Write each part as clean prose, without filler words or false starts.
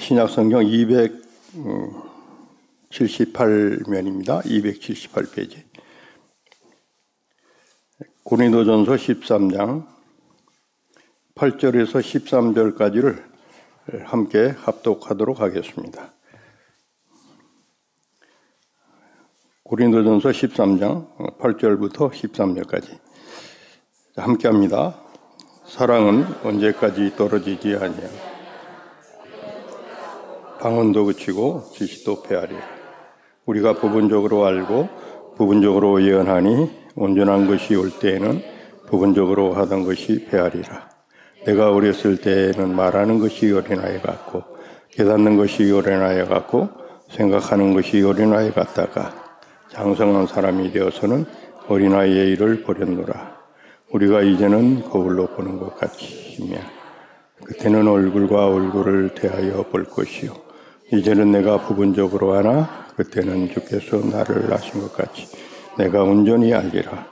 신약성경 278면입니다. 278페이지. 고린도전서 13장 8절에서 13절까지를 함께 합독하도록 하겠습니다. 고린도전서 13장 8절부터 13절까지 함께 합니다. 사랑은 언제까지 떨어지지 아니하며 방언도 그치고 지식도 패하리라. 우리가 부분적으로 알고 부분적으로 예언하니 온전한 것이 올 때에는 부분적으로 하던 것이 패하리라. 내가 어렸을 때에는 말하는 것이 어린아이 같고 깨닫는 것이 어린아이 같고 생각하는 것이 어린아이 같다가 장성한 사람이 되어서는 어린아이의 일을 버렸노라. 우리가 이제는 거울로 보는 것 같으며 그때는 얼굴과 얼굴을 대하여 볼 것이요 이제는 내가 부분적으로 하나 그때는 주께서 나를 아신 것 같이 내가 온전히 알리라.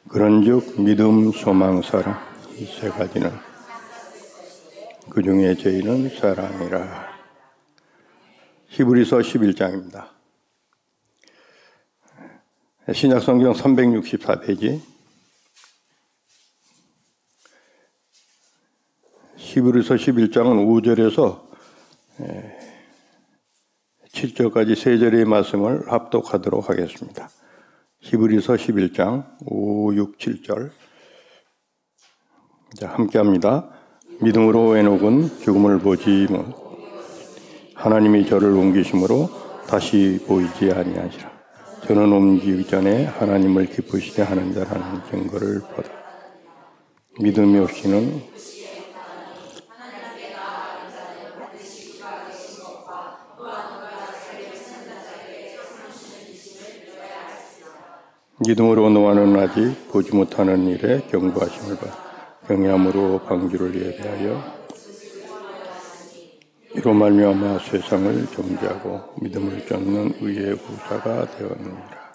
그런즉 믿음, 소망, 사랑 이 세 가지는 그 중에 제일은 사랑이라. 히브리서 11장입니다. 신약성경 364페이지. 히브리서 11장은 5절에서 7절까지 세 절의 말씀을 합독하도록 하겠습니다. 히브리서 11장 5, 6, 7절 함께 합니다. 믿음으로 에녹은 죽음을 보지 못 하나님이 저를 옮기심으로 다시 보이지 아니하시라. 저는 옮기기 전에 하나님을 기쁘시게 하는 자라는 증거를 보다. 믿음이 없이는 믿음으로 노아는 아직 보지 못하는 일에 경고하심을 받아 경외함으로 방주를 예배하여 이로 말미암아 세상을 정죄하고 믿음을 쫓는 의의 후사가 되었느니라.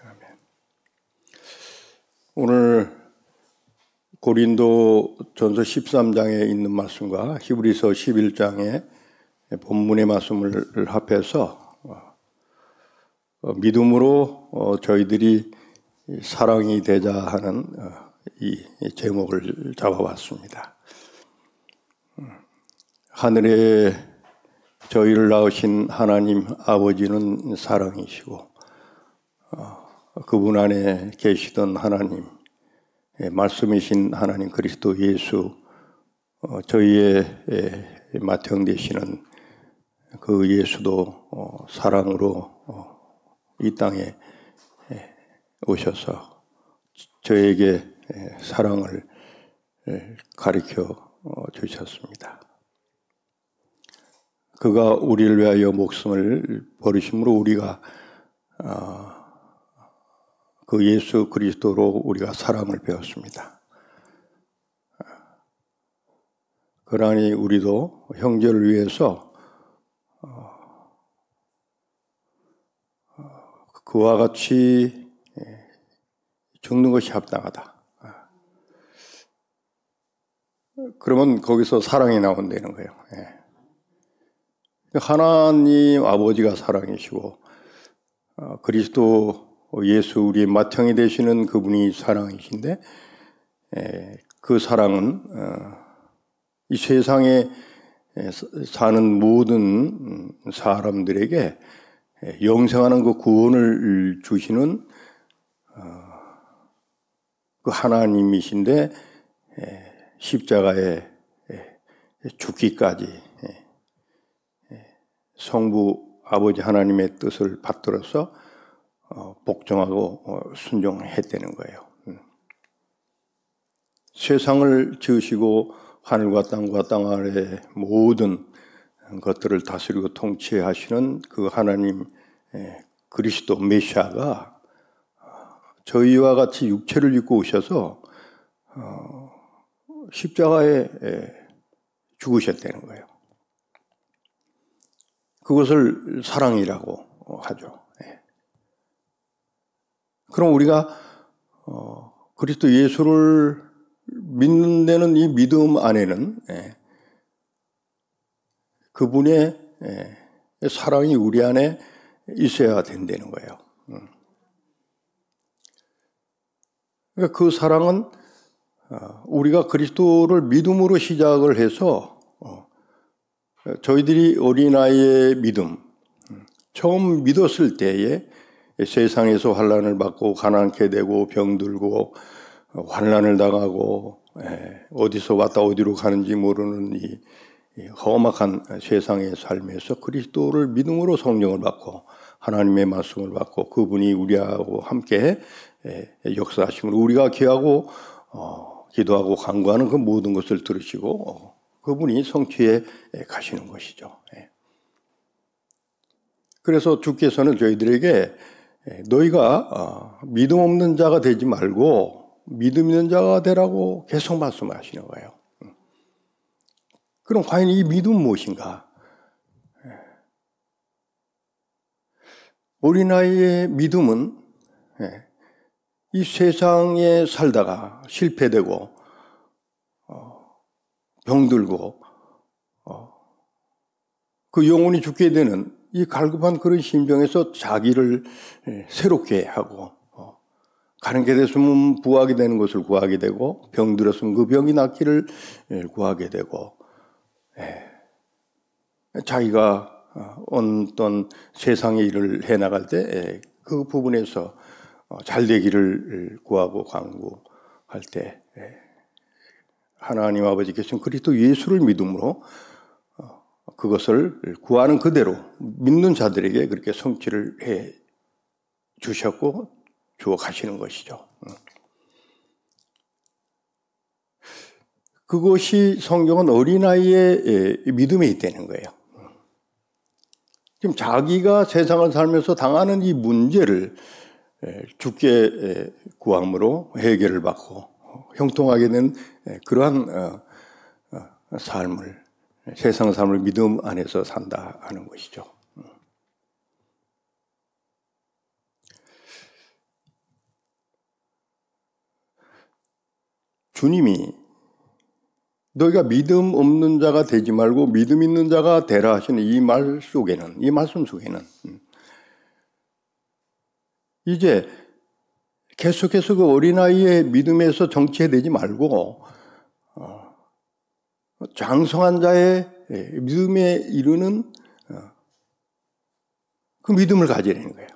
아멘. 오늘 고린도전서 13장에 있는 말씀과 히브리서 11장의 본문의 말씀을 합해서 믿음으로 저희들이 사랑이 되자 하는 이 제목을 잡아봤습니다. 하늘에 저희를 낳으신 하나님 아버지는 사랑이시고 그분 안에 계시던 하나님, 말씀이신 하나님 그리스도 예수, 저희의 맏형 되시는 그 예수도 사랑으로 이 땅에 오셔서 저에게 사랑을 가르쳐 주셨습니다. 그가 우리를 위하여 목숨을 버리심으로 우리가 그 예수 그리스도로 우리가 사랑을 배웠습니다. 그러니 우리도 형제를 위해서 그와 같이 죽는 것이 합당하다. 그러면 거기서 사랑이 나온다는 거예요. 하나님 아버지가 사랑이시고 그리스도 예수 우리의 맏형이 되시는 그분이 사랑이신데 그 사랑은 이 세상에 사는 모든 사람들에게 영생하는 그 구원을 주시는 그 하나님이신데 십자가에 죽기까지 성부 아버지 하나님의 뜻을 받들어서 복종하고 순종했다는 거예요. 세상을 지으시고 하늘과 땅과 땅 아래 모든 것들을 다스리고 통치하시는 그 하나님 그리스도 메시아가 저희와 같이 육체를 입고 오셔서 십자가에 죽으셨다는 거예요. 그것을 사랑이라고 하죠. 그럼 우리가 그리스도 예수를 믿는 데는 이 믿음 안에는 그분의 사랑이 우리 안에 있어야 된다는 거예요. 그러니까 그 사랑은 우리가 그리스도를 믿음으로 시작을 해서 저희들이 어린아이의 믿음, 처음 믿었을 때에 세상에서 환난을 받고 가난케 되고 병들고 환난을 당하고 어디서 왔다 어디로 가는지 모르는 이 험악한 세상의 삶에서 그리스도를 믿음으로 성령을 받고 하나님의 말씀을 받고 그분이 우리하고 함께 역사하심으로 우리가 기하고 기도하고 간구하는 그 모든 것을 들으시고 그분이 성취해 가시는 것이죠. 그래서 주께서는 저희들에게 너희가 믿음 없는 자가 되지 말고 믿음 있는 자가 되라고 계속 말씀하시는 거예요. 그럼 과연 이 믿음은 무엇인가? 어린아이의 믿음은 이 세상에 살다가 실패되고 병들고 그 영혼이 죽게 되는 이 갈급한 그런 심정에서 자기를 새롭게 하고 가는 게 됐으면 부하게 되는 것을 구하게 되고 병들었으면 그 병이 낫기를 구하게 되고 자기가 어떤 세상의 일을 해나갈 때 그 부분에서 잘 되기를 구하고 간구할 때 하나님 아버지께서는 그리스도 예수를 믿음으로 그것을 구하는 그대로 믿는 자들에게 그렇게 성취를 해 주셨고 주어 가시는 것이죠. 그것이 성경은 어린아이의 믿음에 있다는 거예요. 지금 자기가 세상을 살면서 당하는 이 문제를 주께 구함으로 해결을 받고 형통하게 된 그러한 삶을 세상 삶을 믿음 안에서 산다 하는 것이죠. 주님이 너희가 믿음 없는 자가 되지 말고 믿음 있는 자가 되라 하시는 이 말 속에는, 이 말씀 속에는 이제 계속해서 그 어린아이의 믿음에서 정체되지 말고 장성한 자의 믿음에 이르는 그 믿음을 가지라는 거예요.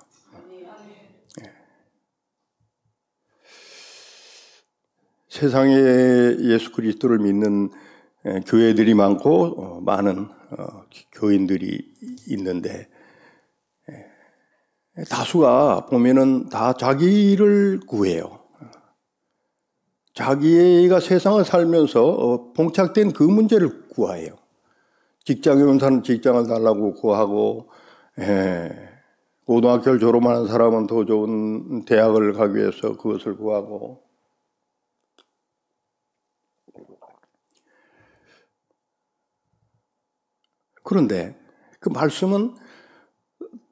세상에 예수 그리스도를 믿는 교회들이 많고 많은 교인들이 있는데 다수가 보면은 다 자기를 구해요. 자기가 세상을 살면서 봉착된 그 문제를 구해요. 직장에 온 사람은 직장을 달라고 구하고 고등학교를 졸업하는 사람은 더 좋은 대학을 가기 위해서 그것을 구하고 그런데 그 말씀은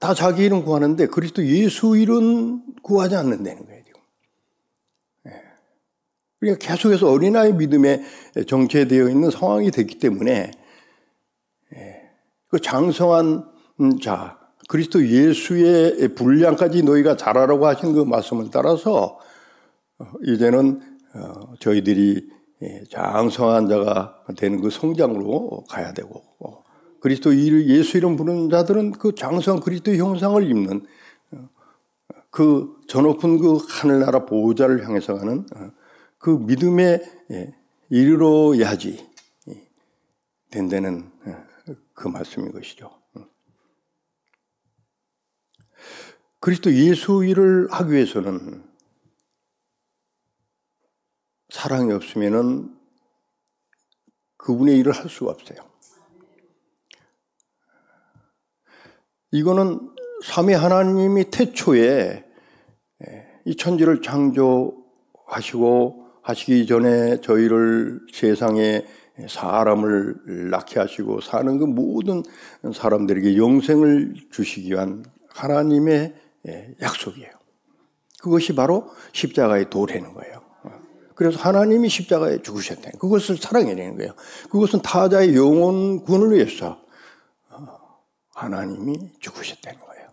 다 자기 이름 구하는데 그리스도 예수 이름 구하지 않는다는 거예요. 지금. 그러니까 계속해서 어린아이 믿음에 정체되어 있는 상황이 됐기 때문에 그 장성한 자 그리스도 예수의 분량까지 너희가 잘하라고 하신 그 말씀을 따라서 이제는 저희들이 장성한 자가 되는 그 성장으로 가야 되고 그리스도 예수 이름 부르는 자들은 그 장성한 그리스도의 형상을 입는 그 저 높은 그 하늘나라 보호자를 향해서 가는 그 믿음에 이르러야지 된다는 그 말씀인 것이죠. 그리스도 예수 일을 하기 위해서는 사랑이 없으면은 그분의 일을 할 수가 없어요. 이거는 삼위 하나님이 태초에 이 천지를 창조하시고 하시기 전에 저희를 세상에 사람을 낳게 하시고 사는 그 모든 사람들에게 영생을 주시기 위한 하나님의 약속이에요. 그것이 바로 십자가의 도라는 거예요. 그래서 하나님이 십자가에 죽으셨다. 그것을 사랑해내는 거예요. 그것은 타자의 영혼 구원을 위해서 하나님이 죽으셨다는 거예요.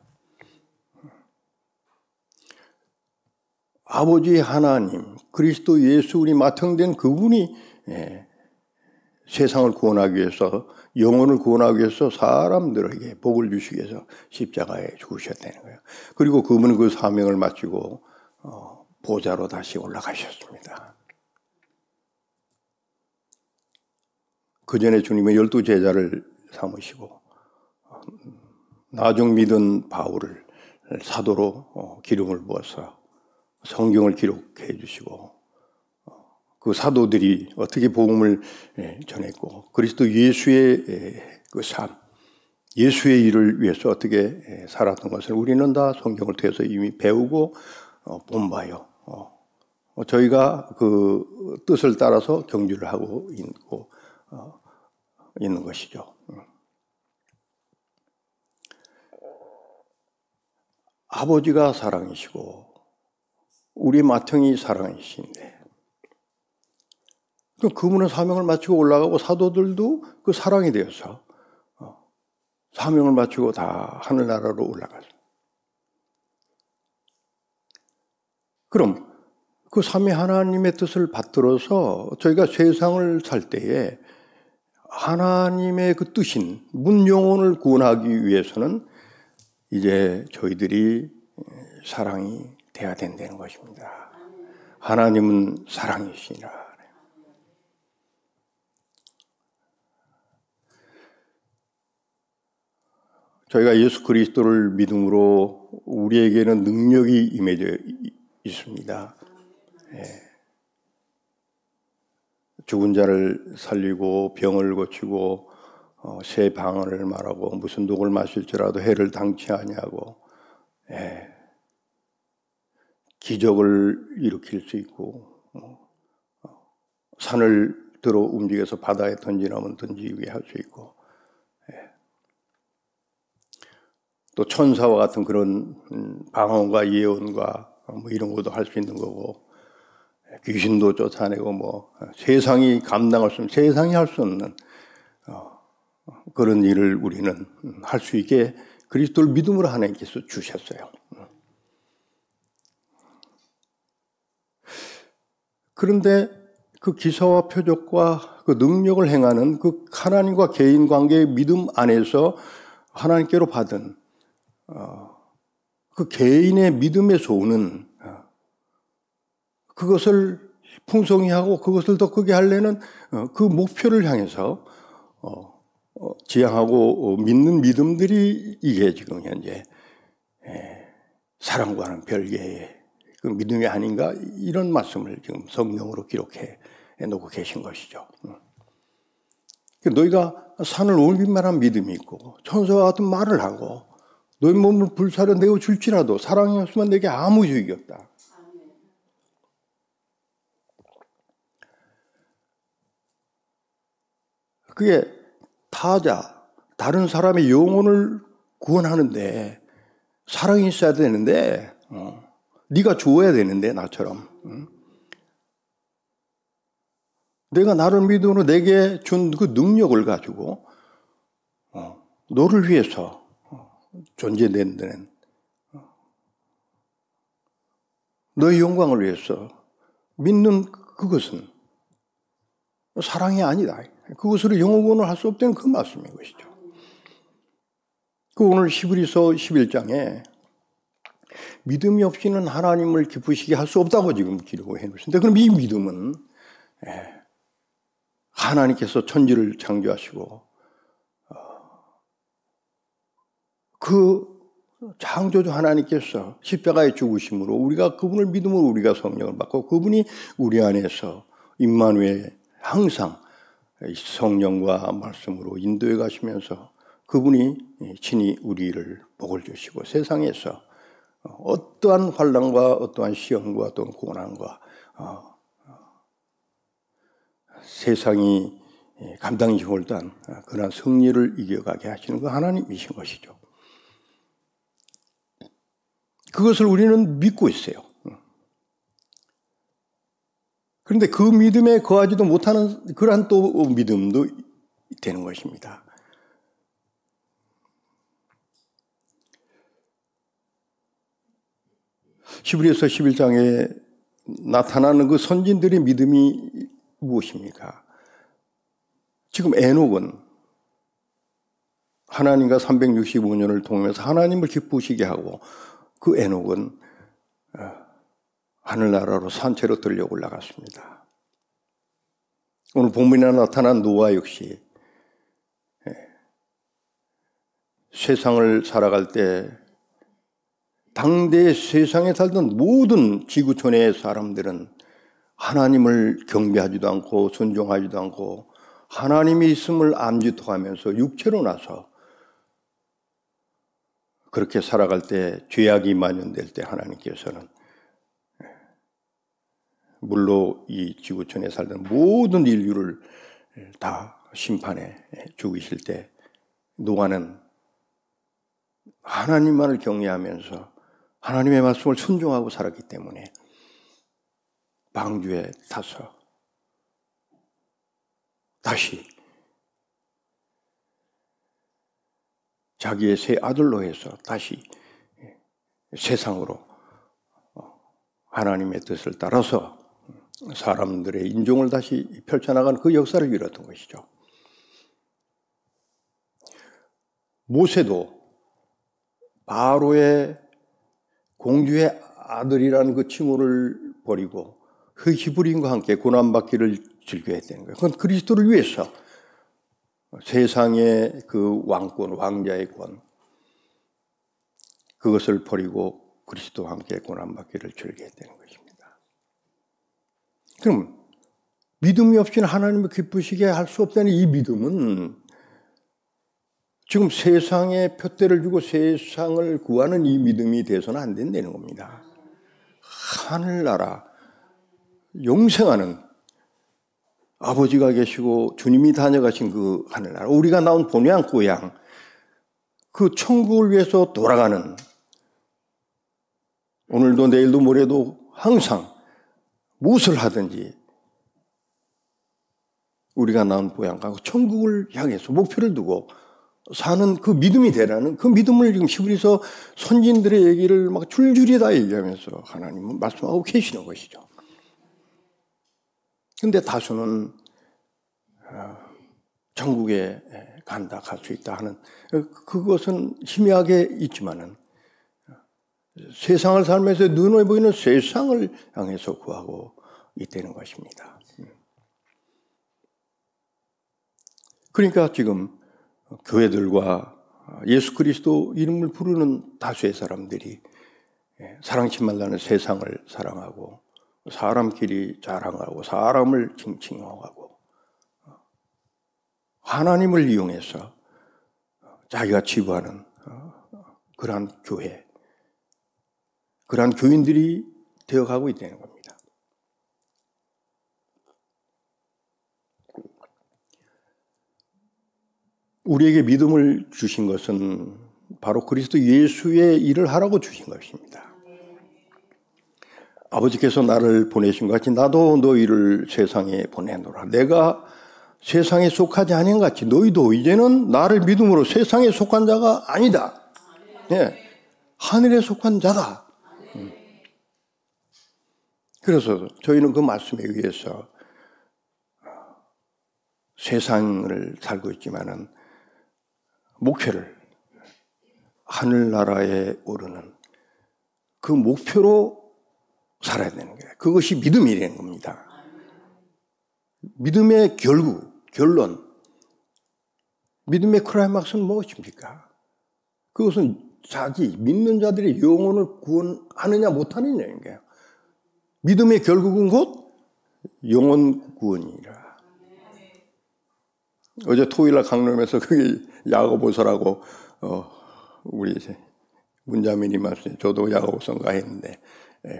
아버지 하나님, 그리스도 예수 우리 맏형된 그분이 세상을 구원하기 위해서, 영혼을 구원하기 위해서 사람들에게 복을 주시기 위해서 십자가에 죽으셨다는 거예요. 그리고 그분은 그 사명을 마치고 보좌로 다시 올라가셨습니다. 그 전에 주님은 12 제자를 삼으시고 나중 믿은 바울을 사도로 기름을 부어서 성경을 기록해 주시고 그 사도들이 어떻게 복음을 전했고 그리스도 예수의 그 삶, 예수의 일을 위해서 어떻게 살았던 것을 우리는 다 성경을 통해서 이미 배우고 본 바요. 저희가 그 뜻을 따라서 경주를 하고 있는 것이죠. 아버지가 사랑이시고 우리 맏형이 사랑이신데 그분은 사명을 마치고 올라가고 사도들도 그 사랑이 되어서 사명을 마치고 다 하늘나라로 올라갔어요. 그럼 그 삼위 하나님의 뜻을 받들어서 저희가 세상을 살 때에 하나님의 그 뜻인 문영혼을 구원하기 위해서는 이제 저희들이 사랑이 돼야 된다는 것입니다. 하나님은 사랑이시니라. 저희가 예수 그리스도를 믿음으로 우리에게는 능력이 임해져 있습니다. 죽은 자를 살리고 병을 고치고 새 방언을 말하고 무슨 독을 마실지라도 해를 당치 아니하고 기적을 일으킬 수 있고 산을 들어 움직여서 바다에 던지라면 던지게 할 수 있고 또 천사와 같은 그런 방언과 예언과 뭐 이런 것도 할 수 있는 거고 귀신도 쫓아내고 뭐 세상이 감당할 수 없는 세상이 할 수 없는 그런 일을 우리는 할 수 있게 그리스도를 믿음으로 하나님께서 주셨어요. 그런데 그 기사와 표적과 그 능력을 행하는 그 하나님과 개인 관계의 믿음 안에서 하나님께로 받은 그 개인의 믿음에서 오는 그것을 풍성히 하고 그것을 더 크게 하려는 그 목표를 향해서 지향하고 믿는 믿음들이 이게 지금 현재 사랑과는 별개의 그 믿음이 아닌가 이런 말씀을 지금 성경으로 기록해 놓고 계신 것이죠. 너희가 산을 올릴만한 믿음이 있고 천사와 같은 말을 하고 너희 몸을 불사려 내어 줄지라도 사랑이 없으면 내게 아무 유익이 없다. 그게 다른 사람의 영혼을 구원하는데 사랑이 있어야 되는데 네가 주어야 되는데 나처럼 내가 나를 믿음으로 내게 준 그 능력을 가지고 너를 위해서 존재된 데는 너의 영광을 위해서 믿는 그것은 사랑이 아니다. 그것으로 영혼을 할 수 없다는 그 말씀인 것이죠. 그 오늘 히브리서 11장에 믿음이 없이는 하나님을 기쁘시게 할 수 없다고 지금 기록을 해놓으신데 그럼 이 믿음은 하나님께서 천지를 창조하시고 그 창조주 하나님께서 십자가에 죽으심으로 우리가 그분을 믿음으로 우리가 성령을 받고 그분이 우리 안에서 임마누엘 항상 성령과 말씀으로 인도해 가시면서 그분이 친히 우리를 복을 주시고 세상에서 어떠한 환난과 어떠한 시험과 어떠한 고난과 세상이 감당하지 못한 그러한 승리를 이겨가게 하시는 그 하나님이신 것이죠. 그것을 우리는 믿고 있어요. 그런데 그 믿음에 거하지도 못하는 그러한 또 믿음도 되는 것입니다. 히브리서 11장에 나타나는 그 선진들의 믿음이 무엇입니까? 지금 에녹은 하나님과 365년을 동행해서 하나님을 기쁘시게 하고, 그 에녹은 하늘나라로 산채로 들려 올라갔습니다. 오늘 본문에 나타난 노아 역시 세상을 살아갈 때 당대 세상에 살던 모든 지구촌의 사람들은 하나님을 경배하지도 않고 순종하지도 않고 하나님이 있음을 암지토하면서 육체로 나서 그렇게 살아갈 때, 죄악이 만연될 때 하나님께서는 물로 이 지구촌에 살던 모든 인류를 다 심판해 죽이실 때 노아는 하나님만을 경외하면서 하나님의 말씀을 순종하고 살았기 때문에 방주에 타서 다시 자기의 새 아들로 해서 다시 세상으로 하나님의 뜻을 따라서 사람들의 인종을 다시 펼쳐나가는 그 역사를 이뤘던 것이죠. 모세도 바로의 공주의 아들이라는 그 칭호를 버리고 그 히브리인과 함께 고난받기를 즐겨야 되는 거예요. 그건 그리스도를 위해서 세상의 그 왕권, 왕자의 권, 그것을 버리고 그리스도와 함께 고난받기를 즐겨야 되는 것입니다. 그럼 믿음이 없이는 하나님을 기쁘시게 할 수 없다는 이 믿음은 지금 세상에 표대를 주고 세상을 구하는 이 믿음이 돼서는 안 된다는 겁니다. 하늘나라, 영생하는 아버지가 계시고 주님이 다녀가신 그 하늘나라, 우리가 나온 본향 고향, 그 천국을 위해서 돌아가는, 오늘도 내일도 모레도 항상 무엇을 하든지 우리가 나온 고향과 천국을 향해서 목표를 두고 사는 그 믿음이 되라는 그 믿음을 지금 히브리서 선진들의 얘기를 막 줄줄이 다 얘기하면서 하나님은 말씀하고 계시는 것이죠. 그런데 다수는 천국에 간다, 갈 수 있다 하는 그것은 희미하게 있지만은 세상을 살면서 눈에 보이는 세상을 향해서 구하고 있다는 것입니다. 그러니까 지금 교회들과 예수 그리스도 이름을 부르는 다수의 사람들이 사랑치 말라는 세상을 사랑하고 사람끼리 자랑하고 사람을 칭칭하고 하나님을 이용해서 자기가 치부하는 그러한 교회, 그러한 교인들이 되어가고 있다는 겁니다. 우리에게 믿음을 주신 것은 바로 그리스도 예수의 일을 하라고 주신 것입니다. 아버지께서 나를 보내신 것 같이 나도 너희를 세상에 보내노라. 내가 세상에 속하지 아닌 것 같이 너희도 이제는 나를 믿음으로 세상에 속한 자가 아니다. 네, 하늘에 속한 자다. 그래서 저희는 그 말씀에 의해서 세상을 살고 있지만은 목표를 하늘나라에 오르는 그 목표로 살아야 되는 거예요. 그것이 믿음이라는 겁니다. 믿음의 결론, 믿음의 클라이막스는 무엇입니까? 그것은 자기 믿는 자들의 영혼을 구원하느냐 못하느냐인 거예요. 믿음의 결국은 곧 영혼 구원이라. 어제 토요일날 강론에서 그게 야고보서라고 우리 문자민이 말씀, 저도 야고보서인가 했는데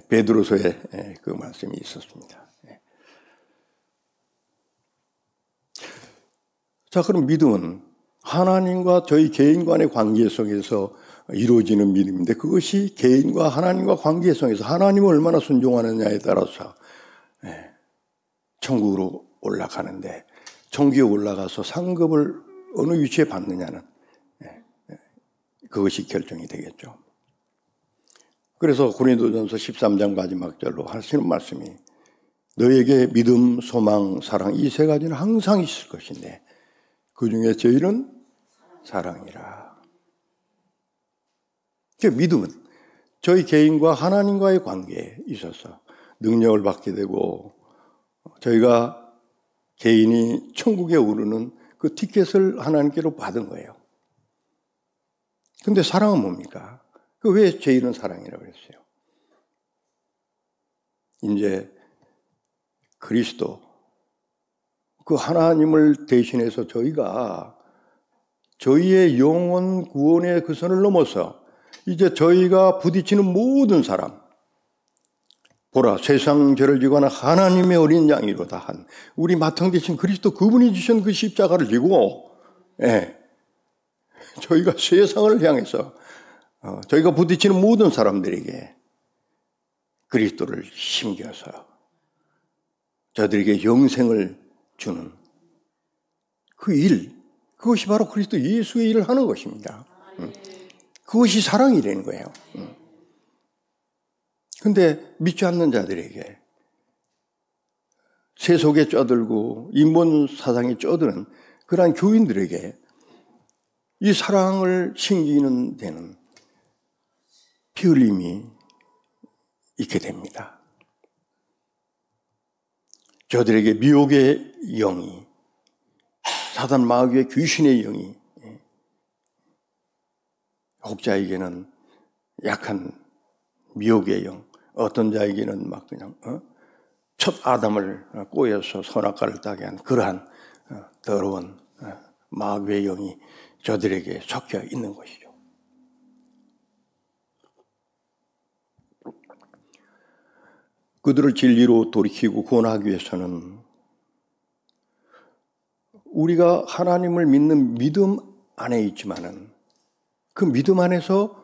베드로서에 그 말씀이 있었습니다. 자, 그럼 믿음은 하나님과 저희 개인 간의 관계 속에서 이루어지는 믿음인데 그것이 개인과 하나님과 관계 속에서 하나님을 얼마나 순종하느냐에 따라서 천국으로 올라가는데 천국에 올라가서 상급을 어느 위치에 받느냐는 그것이 결정이 되겠죠. 그래서 고린도전서 13장 마지막 절로 하시는 말씀이 너에게 믿음, 소망, 사랑 이 세 가지는 항상 있을 것인데 그 중에 제일은 사랑이라. 믿음은 저희 개인과 하나님과의 관계에 있어서 능력을 받게 되고 저희가 개인이 천국에 오르는 그 티켓을 하나님께로 받은 거예요. 근데 사랑은 뭡니까? 그 왜 제일은 사랑이라고 했어요? 이제 그리스도, 그 하나님을 대신해서 저희가 저희의 영혼 구원의 그 선을 넘어서 이제 저희가 부딪히는 모든 사람, 보라 세상 죄를 지고 하는 하나님의 어린 양이로다 한 우리 마땅 되신 그리스도 그분이 주신 그 십자가를 지고 저희가 세상을 향해서 저희가 부딪히는 모든 사람들에게 그리스도를 심겨서 저들에게 영생을 주는 그 일, 그것이 바로 그리스도 예수의 일을 하는 것입니다. 그것이 사랑이라는 거예요. 근데 믿지 않는 자들에게 세속에 쩌들고 인본 사상에 쩌드는 그러한 교인들에게 이 사랑을 심기는 데는 피 흘림이 있게 됩니다. 저들에게 미혹의 영이, 사단 마귀의 귀신의 영이, 혹자에게는 약한 미혹의 영, 어떤 자에게는 막 그냥 첫 아담을 꼬여서 선악과를 따게 한 그러한 더러운 마귀의 영이 저들에게 섞여 있는 것이죠. 그들을 진리로 돌이키고 구원하기 위해서는 우리가 하나님을 믿는 믿음 안에 있지만은 그 믿음 안에서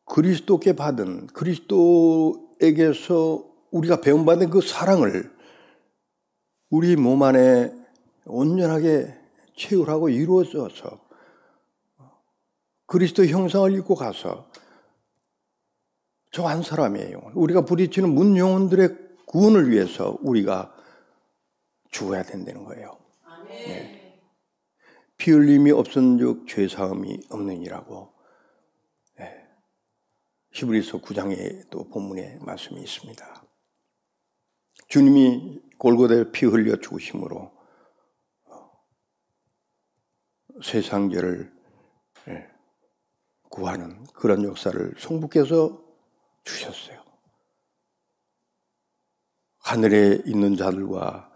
그리스도께 받은 그리스도에게서 우리가 배움받은 그 사랑을 우리 몸 안에 온전하게 체울하고 이루어져서 그리스도 형상을 입고 가서 저 한 사람의 영혼, 우리가 부딪히는 문 영혼들의 구원을 위해서 우리가 죽어야 된다는 거예요. 네. 피 흘림이 없은즉 죄 사함이 없느니라고 히브리서 9장에 또 본문에 말씀이 있습니다. 주님이 골고다에 피 흘려 죽으심으로 세상 죄를 구하는 그런 역사를 성부께서 주셨어요. 하늘에 있는 자들과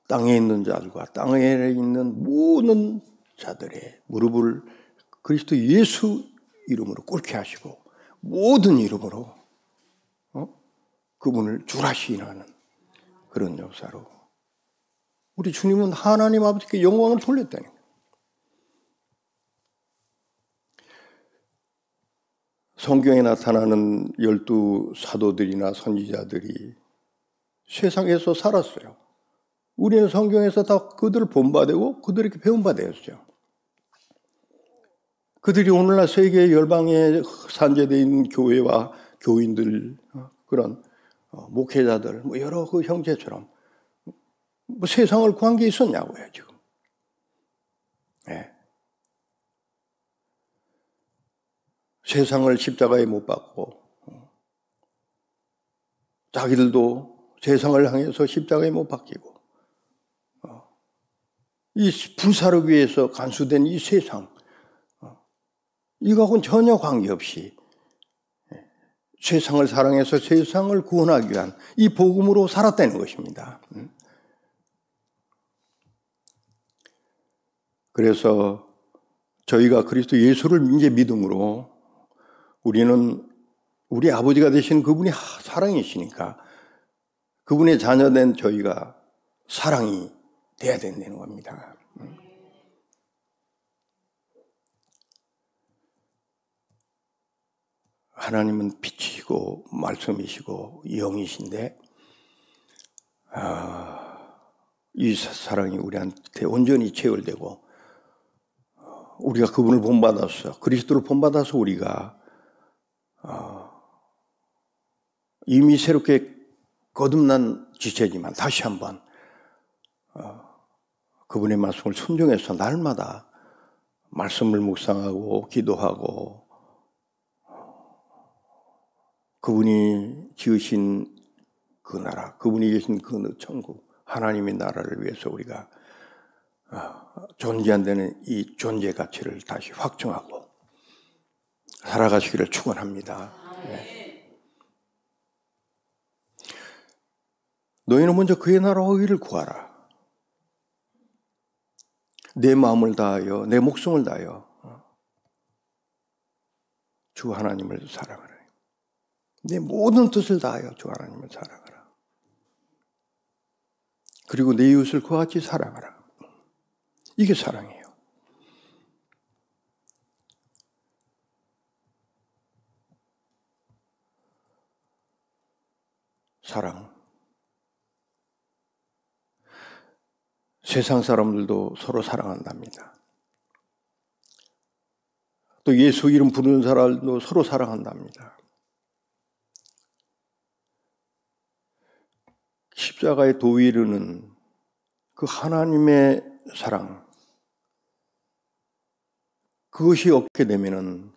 땅에 있는 자들과 땅에 있는 모든 자들의 무릎을 그리스도 예수 이름으로 꿇게 하시고 모든 이름으로 그분을 주라 시인하는 그런 역사로 우리 주님은 하나님 아버지께 영광을 돌렸다는 거예요. 성경에 나타나는 12 사도들이나 선지자들이 세상에서 살았어요. 우리는 성경에서 다 그들을 본받고 그들에게 배움받았어요. 그들이 오늘날 세계 열방에 산재되어 있는 교회와 교인들, 그런 목회자들, 여러 그 형제처럼 세상을 구한 게 있었냐고요, 지금. 네. 세상을 십자가에 못 박고 자기들도 세상을 향해서 십자가에 못 박히고 이 불사르기 위해서 간수된 이 세상 이거하고는 전혀 관계없이 세상을 사랑해서 세상을 구원하기 위한 이 복음으로 살았다는 것입니다. 그래서 저희가 그리스도 예수를 이제 믿음으로 우리는 우리 아버지가 되신 그분이 사랑이시니까 그분의 자녀된 저희가 사랑이 돼야 된다는 겁니다. 하나님은 빛이시고 말씀이시고 영이신데 이 사랑이 우리한테 온전히 체결되고 우리가 그분을 본받아서 그리스도를 본받아서 우리가 이미 새롭게 거듭난 지체지만 다시 한번 그분의 말씀을 순종해서 날마다 말씀을 묵상하고 기도하고 그분이 지으신 그 나라, 그분이 계신 그 천국, 하나님의 나라를 위해서 우리가 존재한다는 이 존재 가치를 다시 확정하고 살아가시기를 축원합니다. 네. 너희는 먼저 그의 나라와 의를 구하라. 내 마음을 다하여 내 목숨을 다하여 주 하나님을 사랑하라. 내 모든 뜻을 다하여 주 하나님을 사랑하라. 그리고 내 이웃을 그와 같이 사랑하라. 이게 사랑이에요. 사랑. 세상 사람들도 서로 사랑한답니다. 또 예수 이름 부르는 사람도 서로 사랑한답니다. 십자가의 도에 이르는 그 하나님의 사랑, 그것이 없게 되면은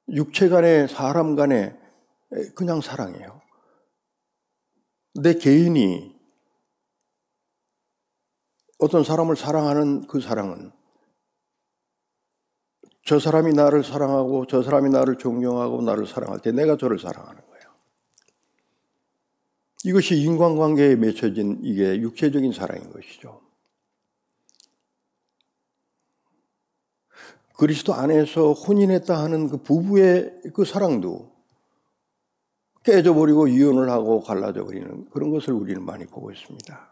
육체 간에 사람 간에 그냥 사랑이에요. 내 개인이 어떤 사람을 사랑하는 그 사랑은 저 사람이 나를 사랑하고 저 사람이 나를 존경하고 나를 사랑할 때 내가 저를 사랑하는 거예요. 이것이 인간관계에 맺혀진 이게 육체적인 사랑인 것이죠. 그리스도 안에서 혼인했다 하는 그 부부의 그 사랑도 깨져버리고 이혼을 하고 갈라져 버리는 그런 것을 우리는 많이 보고 있습니다.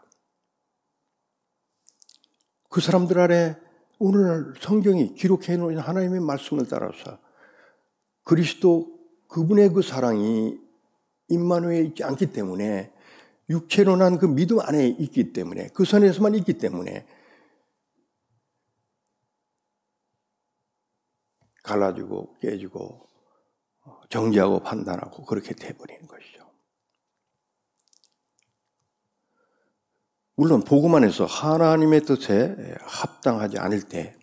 그 사람들 안에 오늘 성경이 기록해 놓은 하나님의 말씀을 따라서 그리스도 그분의 그 사랑이 임마누엘에 있지 않기 때문에 육체로 난 그 믿음 안에 있기 때문에 그 선에서만 있기 때문에 갈라지고 깨지고 정죄하고 판단하고 그렇게 돼버리는 것이죠. 물론 복음 안에서 하나님의 뜻에 합당하지 않을 때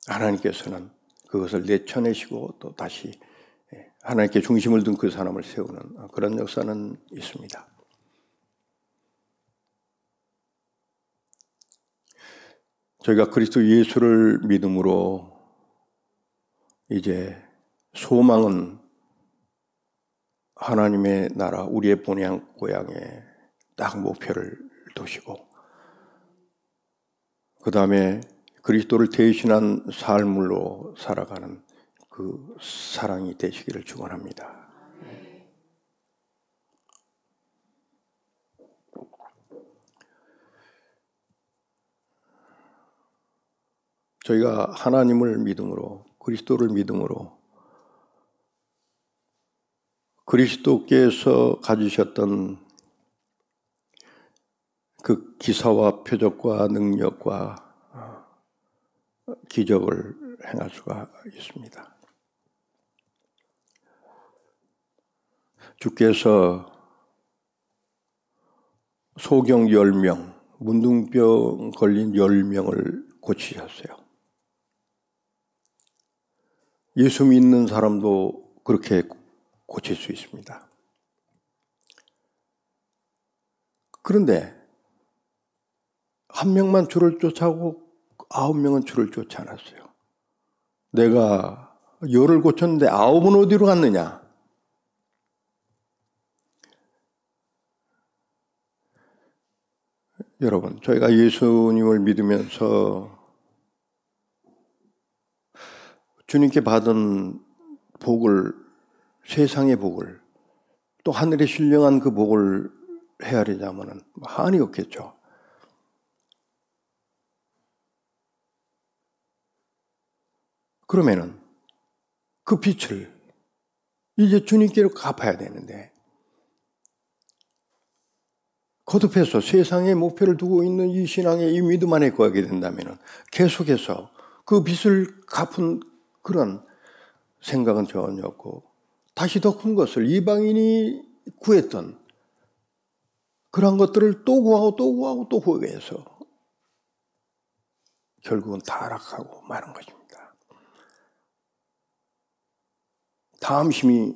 하나님께서는 그것을 내쳐내시고 또 다시 하나님께 중심을 둔 그 사람을 세우는 그런 역사는 있습니다. 저희가 그리스도 예수를 믿음으로 이제 소망은 하나님의 나라, 우리의 본향 고향에 딱 목표를 두시고 그 다음에 그리스도를 대신한 삶으로 살아가는 그 사랑이 되시기를 축원합니다. 저희가 하나님을 믿음으로 그리스도를 믿음으로 그리스도께서 가지셨던 그 기사와 표적과 능력과 기적을 행할 수가 있습니다. 주께서 소경 10명, 문둥병 걸린 10명을 고치셨어요. 예수 믿는 사람도 그렇게 고칠 수 있습니다. 그런데 한 명만 주를 쫓아오고 9명은 주를 쫓지 않았어요. 내가 10을 고쳤는데 9은 어디로 갔느냐? 여러분, 저희가 예수님을 믿으면서 주님께 받은 복을, 세상의 복을, 또 하늘의 신령한 그 복을 헤아리자면 한이 없겠죠. 그러면은 그 빛을 이제 주님께로 갚아야 되는데 거듭해서 세상의 목표를 두고 있는 이 신앙의 이 믿음 안에 거하게 된다면 계속해서 그 빚을 갚은 그런 생각은 전혀 없고 다시 더 큰 것을 이방인이 구했던 그런 것들을 또 구하고 또 구하고 또 구하게 해서 결국은 타락하고 마는 것입니다. 다음 힘이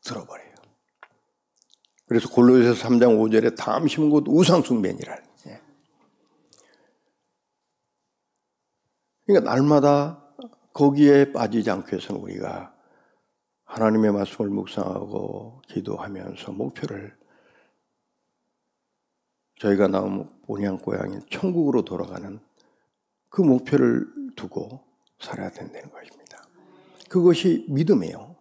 들어버려요. 그래서 골로새서 3장 5절에 다음 힘은 곧 우상숭배니라. 그러니까 날마다 거기에 빠지지 않기 위해서는 우리가 하나님의 말씀을 묵상하고 기도하면서 목표를 저희가 나온 본향 고향인 천국으로 돌아가는 그 목표를 두고 살아야 된다는 것입니다. 그것이 믿음이에요.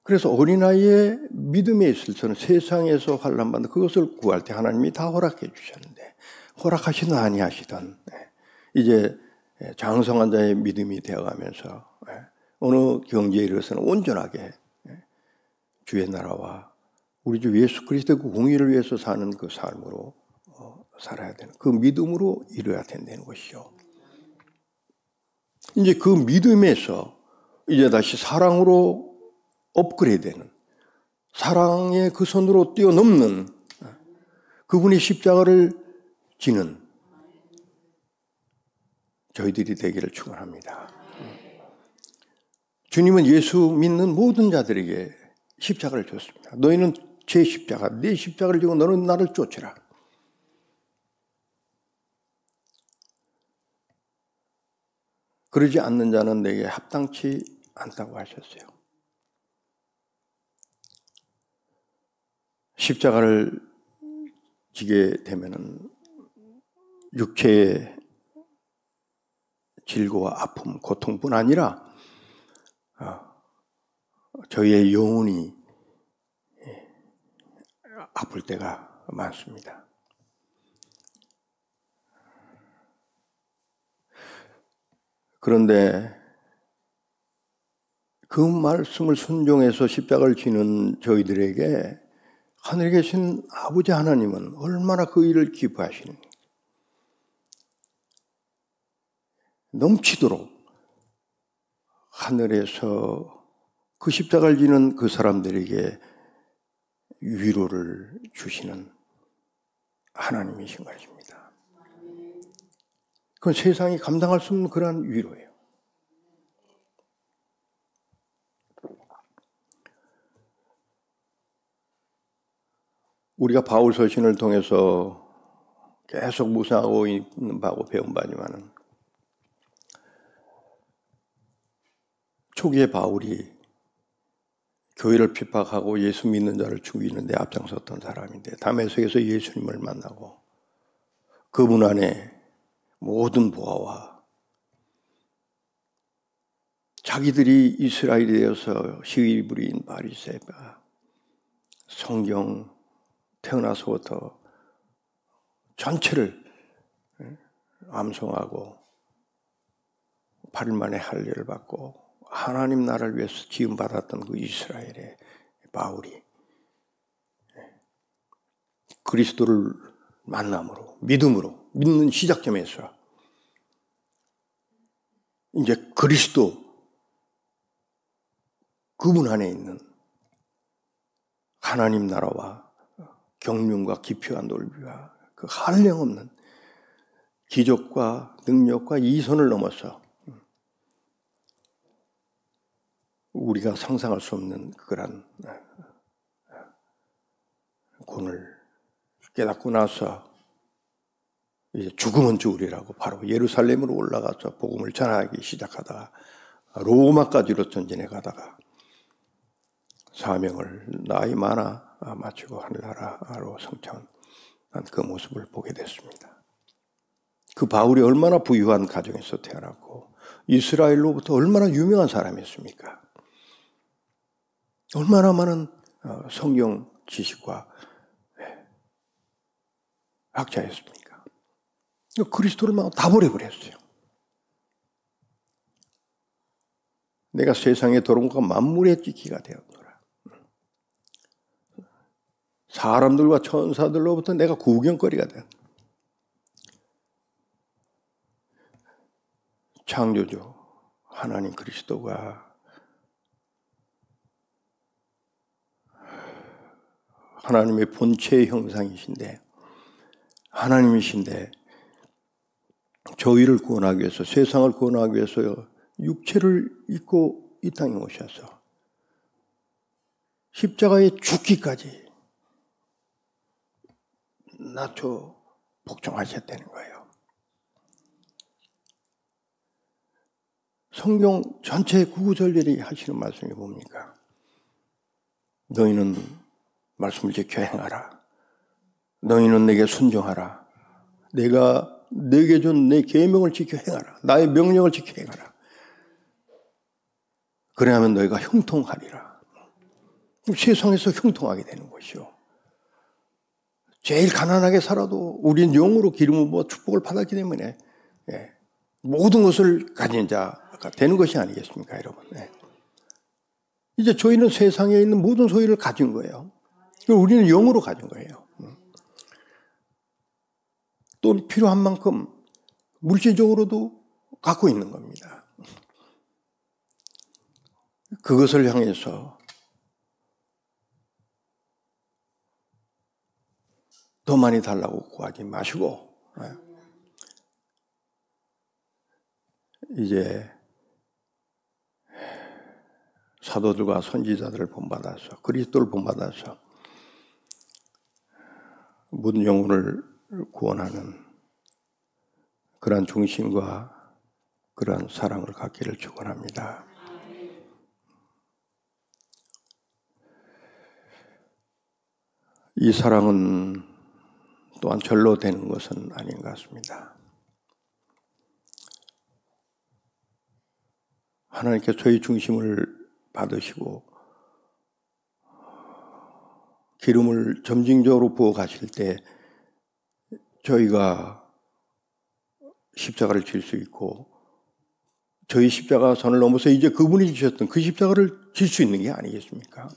그래서 어린아이의 믿음에 있어서는 세상에서 환난받는 그것을 구할 때 하나님이 다 허락해 주셨는데 허락하시든 아니하시든 이제 장성한 자의 믿음이 되어가면서 어느 경지에 이르러서는 온전하게 주의 나라와 우리 주 예수 그리스도의 그 공의를 위해서 사는 그 삶으로 살아야 되는 그 믿음으로 이루어야 된다는 것이죠. 이제 그 믿음에서 이제 다시 사랑으로 업그레이드되는 사랑의 그 선으로 뛰어넘는 그분이 십자가를 지는 저희들이 되기를 축원합니다. 주님은 예수 믿는 모든 자들에게 십자가를 줬습니다. 너희는 제 십자가, 내 십자가를 지고 너는 나를 쫓으라. 그러지 않는 자는 내게 합당치 않다고 하셨어요. 십자가를 지게 되면은 육체의 질고와 아픔, 고통뿐 아니라 저희의 영혼이 아플 때가 많습니다. 그런데 그 말씀을 순종해서 십자가를 지는 저희들에게 하늘에 계신 아버지 하나님은 얼마나 그 일을 기뻐하시는지 넘치도록 하늘에서 그 십자가를 지는 그 사람들에게 위로를 주시는 하나님이신 것입니다. 그건 세상이 감당할 수 없는 그러한 위로예요. 우리가 바울 서신을 통해서 계속 묵상하고 있는 바고 배운 바지만은 초기에 바울이 교회를 핍박하고 예수 믿는 자를 죽이는 데 앞장섰던 사람인데 다메섹에서 예수님을 만나고 그분 안에 모든 보아와 자기들이 이스라엘에 대해서 시기 부린 바리새가 성경 태어나서부터 전체를 암송하고 8일 만에 할례를 받고 하나님 나라를 위해서 지음받았던 그 이스라엘의 바울이 그리스도를 만남으로 믿음으로 믿는 시작점에서 이제 그리스도 그분 안에 있는 하나님 나라와 경륜과 기표와 놀비와 그 한량없는 기적과 능력과 이선을 넘어서 우리가 상상할 수 없는 그런 군을 깨닫고 나서 이제 죽으면 죽으리라고 바로 예루살렘으로 올라가서 복음을 전하기 시작하다가 로마까지로 전진해 가다가 사명을 나이 많아 마치고 하늘나라로 성취한 그 모습을 보게 됐습니다. 그 바울이 얼마나 부유한 가정에서 태어났고 이스라엘로부터 얼마나 유명한 사람이었습니까? 얼마나 많은 성경 지식과 학자였습니까? 그리스도를 막 다 버려버렸어요. 내가 세상에 들어온 것과 만물의 지키가 되었노라. 사람들과 천사들로부터 내가 구경거리가 된 창조주 하나님 그리스도가 하나님의 본체의 형상이신데 하나님이신데 저희를 구원하기 위해서 세상을 구원하기 위해서 육체를 입고 이 땅에 오셔서 십자가에 죽기까지 낮춰 복종하셨다는 거예요. 성경 전체 구구절절히 하시는 말씀이 뭡니까? 너희는 말씀을 지켜 행하라. 너희는 내게 순종하라. 내가 내게 준 내 계명을 지켜 행하라. 나의 명령을 지켜 행하라. 그래야만 너희가 형통하리라. 세상에서 형통하게 되는 것이요. 제일 가난하게 살아도 우리는 영으로 기름을 부어 축복을 받았기 때문에 모든 것을 가진 자가 되는 것이 아니겠습니까, 여러분? 이제 저희는 세상에 있는 모든 소유를 가진 거예요. 우리는 영으로 가진 거예요. 또 필요한 만큼 물질적으로도 갖고 있는 겁니다. 그것을 향해서 더 많이 달라고 구하지 마시고 이제 사도들과 선지자들을 본받아서 그리스도를 본받아서 모든 영혼을 구원하는 그러한 중심과 그러한 사랑을 갖기를 축원합니다. 이 사랑은 또한 절로 되는 것은 아닌 것 같습니다. 하나님께서 저희 중심을 받으시고 기름을 점진적으로 부어 가실 때 저희가 십자가를 질 수 있고 저희 십자가 선을 넘어서 이제 그분이 지셨던 그 십자가를 질 수 있는 게 아니겠습니까?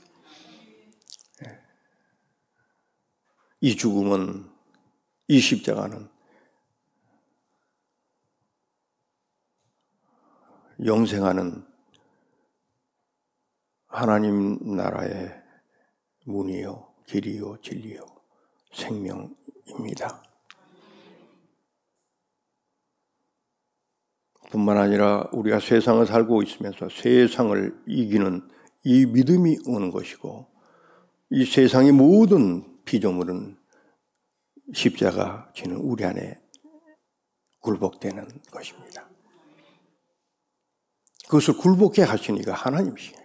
이 죽음은, 이 십자가는 영생하는 하나님 나라의 문이요, 길이요, 진리요, 생명입니다. 뿐만 아니라 우리가 세상을 살고 있으면서 세상을 이기는 이 믿음이 오는 것이고 이 세상의 모든 피조물은 십자가 지는 우리 안에 굴복되는 것입니다. 그것을 굴복해 하시니까 하나님이시에요.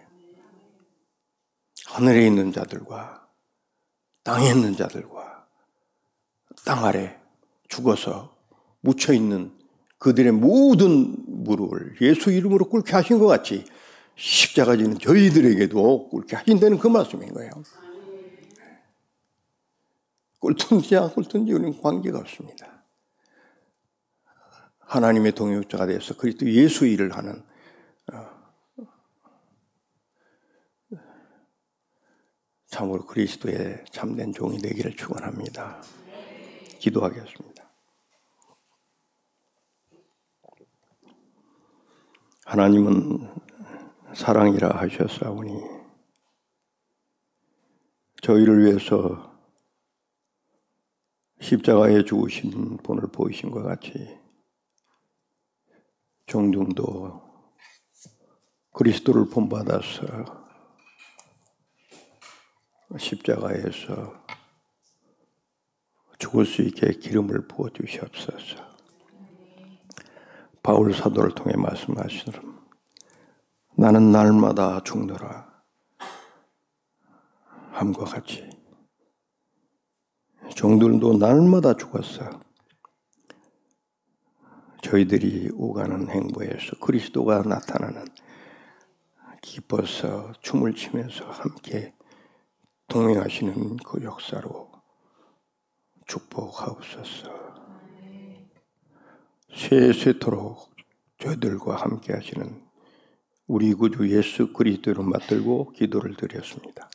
하늘에 있는 자들과 땅에 있는 자들과 땅 아래 죽어서 묻혀있는 그들의 모든 무릎을 예수 이름으로 꿇게 하신 것 같이 십자가 지는 저희들에게도 꿇게 하신다는 그 말씀인 거예요. 꿇든지 안 꿇든지 우리는 관계가 없습니다. 하나님의 동역자가 되어서 그리스도 예수 일을 하는 참으로 그리스도의 참된 종이 되기를 축원합니다. 기도하겠습니다. 하나님은 사랑이라 하셨사오니 저희를 위해서 십자가에 죽으신 분을 보이신 것 같이 종중도 그리스도를 본받아서 십자가에서 죽을 수 있게 기름을 부어 주시옵소서. 바울 사도를 통해 말씀하시노라. 나는 날마다 죽노라 함과 같이 종들도 날마다 죽었어. 저희들이 오가는 행보에서 그리스도가 나타나는 기뻐서 춤을 추면서 함께 동행하시는 그 역사로 축복하옵소서. 세세토록 저희들과 함께 하시는 우리 구주 예수 그리스도로 맞들고 기도를 드렸습니다.